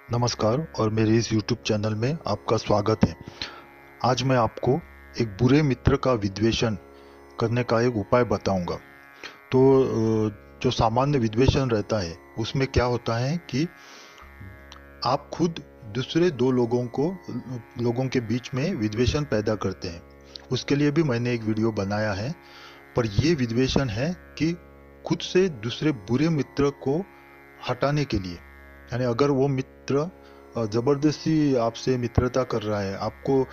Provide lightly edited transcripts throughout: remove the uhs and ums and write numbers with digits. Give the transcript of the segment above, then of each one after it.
नमस्कार और मेरे इस YouTube चैनल में आपका स्वागत है। आज मैं आपको एक बुरे मित्र का विद्वेषण करने का एक उपाय बताऊंगा। तो जो सामान्य विद्वेषण रहता है उसमें क्या होता है कि आप खुद दूसरे दो लोगों के बीच में विद्वेषण पैदा करते हैं। उसके लिए भी मैंने एक वीडियो बनाया है, पर ये विद्वेषण है कि खुद से दूसरे बुरे मित्र को हटाने के लिए। यानी अगर वो मित्र जबरदस्ती आपसे मित्रता कर रहा है, आपको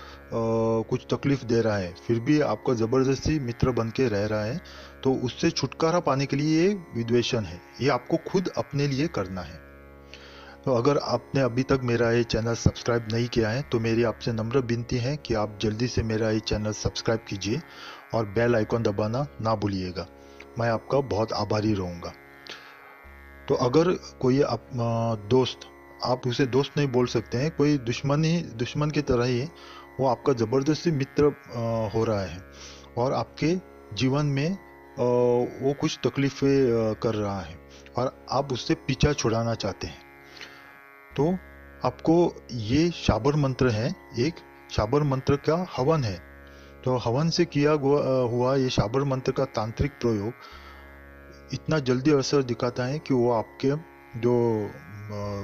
कुछ तकलीफ दे रहा है, फिर भी आपका जबरदस्ती मित्र बन के रह रहा है, तो उससे छुटकारा पाने के लिए ये विद्वेषण है। ये आपको खुद अपने लिए करना है। तो अगर आपने अभी तक मेरा ये चैनल सब्सक्राइब नहीं किया है तो मेरी आपसे नम्र विनती है कि आप जल्दी से मेरा ये चैनल सब्सक्राइब कीजिए और बेल आइकॉन दबाना ना भूलिएगा। मैं आपका बहुत आभारी रहूँगा। तो अगर कोई दोस्त, आप उसे दोस्त नहीं बोल सकते हैं, कोई दुश्मन की तरह ही वो आपका ज़बरदस्ती मित्र हो रहा है और आपके जीवन में वो कुछ तकलीफ़ें कर रहा है और आप उससे पीछा छुड़ाना चाहते हैं, तो आपको ये शाबर मंत्र है, एक शाबर मंत्र का हवन है। तो हवन से किया हुआ ये शाबर मंत्र का तांत्रिक प्रयोग इतना जल्दी असर दिखाता है कि वो आपके जो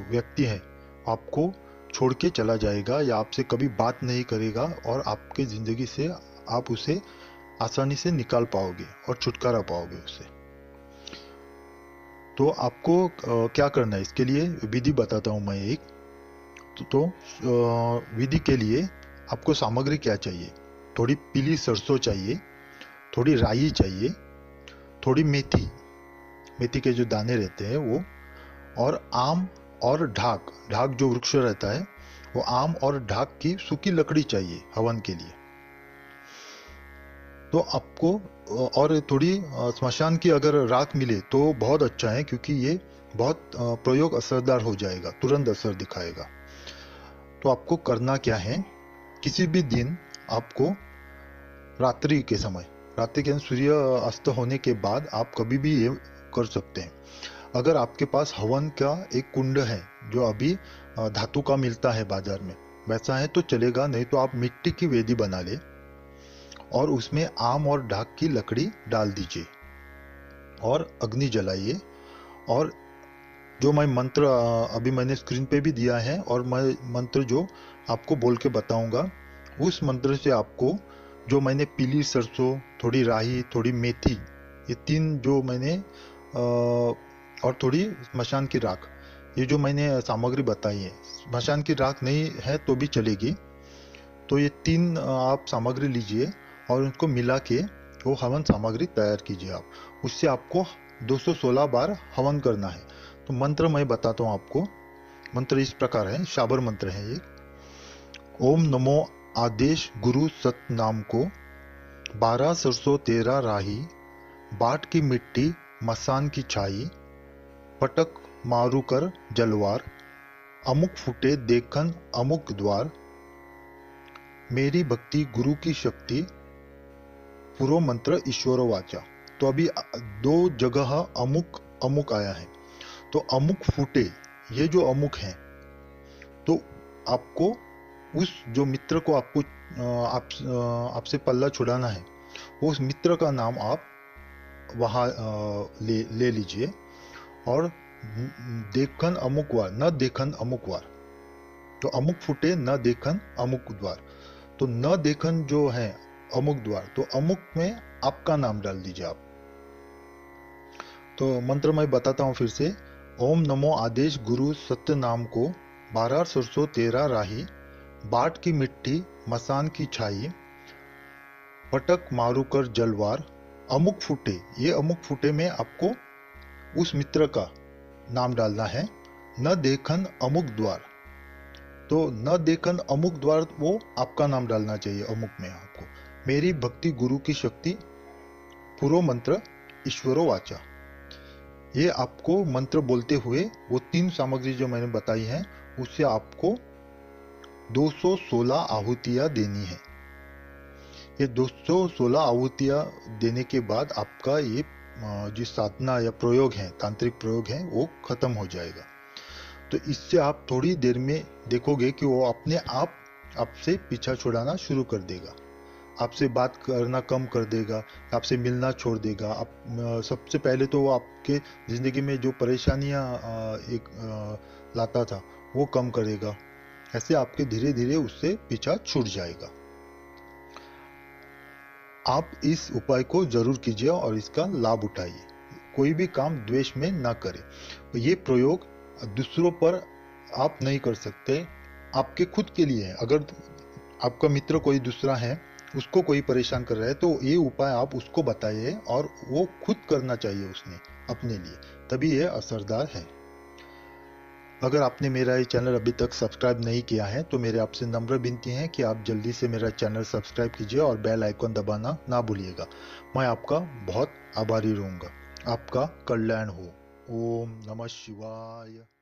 व्यक्ति है आपको छोड़ के चला जाएगा या आपसे कभी बात नहीं करेगा और आपके ज़िंदगी से आप उसे आसानी से निकाल पाओगे और छुटकारा पाओगे उससे। तो आपको क्या करना है, इसके लिए विधि बताता हूँ मैं एक। विधि के लिए आपको सामग्री क्या चाहिए? थोड़ी पीली सरसों चाहिए, थोड़ी राई चाहिए, थोड़ी मेथी, मेथी के जो दाने रहते हैं वो, और आम और ढाक, ढाक जो वृक्ष रहता है वो आम और ढाक की सूखी लकड़ी चाहिए हवन के लिए। तो आपको और थोड़ी स्मशान की अगर राख मिले तो बहुत अच्छा है, क्योंकि ये बहुत प्रयोग असरदार हो जाएगा, तुरंत असर दिखाएगा। तो आपको करना क्या है, किसी भी दिन आपको रात्रि के समय, रात्रि के सूर्य अस्त होने के बाद आप कभी भी ये कर सकते हैं। अगर आपके पास हवन का एक कुंड है जो अभी धातु का मिलता है बाजार में, वैसा है तो चलेगा, नहीं तो आप मिट्टी की वेदी बना ले और उसमें आम और ढाक की लकड़ी डाल दीजिए और अग्नि जलाइए। और जो मैं मंत्र अभी मैंने स्क्रीन पे भी दिया है और मैं मंत्र जो आपको बोल के बताऊंगा, उस मंत्र से आपको, जो मैंने पीली सरसों, थोड़ी राई, थोड़ी मेथी, ये तीन जो मैंने और थोड़ी स्मशान की राख, ये जो मैंने सामग्री बताई है, स्मशान की राख नहीं है तो भी चलेगी, तो ये तीन आप सामग्री लीजिए और उनको मिला के वो हवन सामग्री तैयार कीजिए आप। उससे आपको 216 बार हवन करना है। तो मंत्र मैं बताता हूँ आपको। मंत्र इस प्रकार है, शाबर मंत्र है ये। ओम नमो आदेश गुरु सत नाम को, 12 सरसों 13 राही, बाट की मिट्टी मसान की छाई, पटक मारू कर जलवार, अमुक फूटे देखन अमुक द्वार, मेरी भक्ति गुरु की शक्ति, पूर्व मंत्र ईश्वर वाचा। तो अभी दो जगह अमुक अमुक आया है, तो अमुक फूटे, ये जो अमुक है, तो आपको उस जो मित्र को आपको आपसे पल्ला छुड़ाना है, उस मित्र का नाम आप वहाँ ले लीजिए। और देखन अमुक वार, न देखन अमुक वार, तो अमुक फूटे न देखन अमुक द्वार। तो न देखन जो है अमुक द्वार, तो अमुक में आपका नाम डाल दीजिए आप। तो मंत्र मैं बताता हूँ फिर से। ओम नमो आदेश गुरु सत्य नाम को, 12 सरसों 13 राही, बाट की मिट्टी मसान की छाई, पटक मारू कर जलवार, अमुक फूटे, ये अमुक फूटे में आपको उस मित्र का नाम डालना है। न देखन अमुक द्वार, तो न देखन अमुक द्वार, वो आपका नाम डालना चाहिए अमुक में आपको। मेरी भक्ति गुरु की शक्ति, पूर्व मंत्र ईश्वरो वाचा। ये आपको मंत्र बोलते हुए वो तीन सामग्री जो मैंने बताई है उससे आपको 216 आहुतियां देनी है। ये 216 आहुतियां देने के बाद आपका ये जो साधना या प्रयोग है, तांत्रिक प्रयोग है, वो खत्म हो जाएगा। तो इससे आप थोड़ी देर में देखोगे कि वो अपने आप आपसे पीछा छुड़ाना शुरू कर देगा, आपसे बात करना कम कर देगा, आपसे मिलना छोड़ देगा। सबसे पहले तो वो आपके ज़िंदगी में जो परेशानियां लाता था वो कम करेगा। ऐसे आपके धीरे धीरे उससे पीछा छूट जाएगा। आप इस उपाय को जरूर कीजिए और इसका लाभ उठाइए। कोई भी काम द्वेष में ना करें। ये प्रयोग दूसरों पर आप नहीं कर सकते, आपके खुद के लिए है। अगर आपका मित्र कोई दूसरा है, उसको कोई परेशान कर रहा है, तो ये उपाय आप उसको बताइए और वो खुद करना चाहिए उसने अपने लिए, तभी ये असरदार है। अगर आपने मेरा ये चैनल अभी तक सब्सक्राइब नहीं किया है तो मेरे आपसे नम्र विनती है कि आप जल्दी से मेरा चैनल सब्सक्राइब कीजिए और बेल आइकन दबाना ना भूलिएगा। मैं आपका बहुत आभारी रहूँगा। आपका कल्याण हो। ओम नमः शिवाय।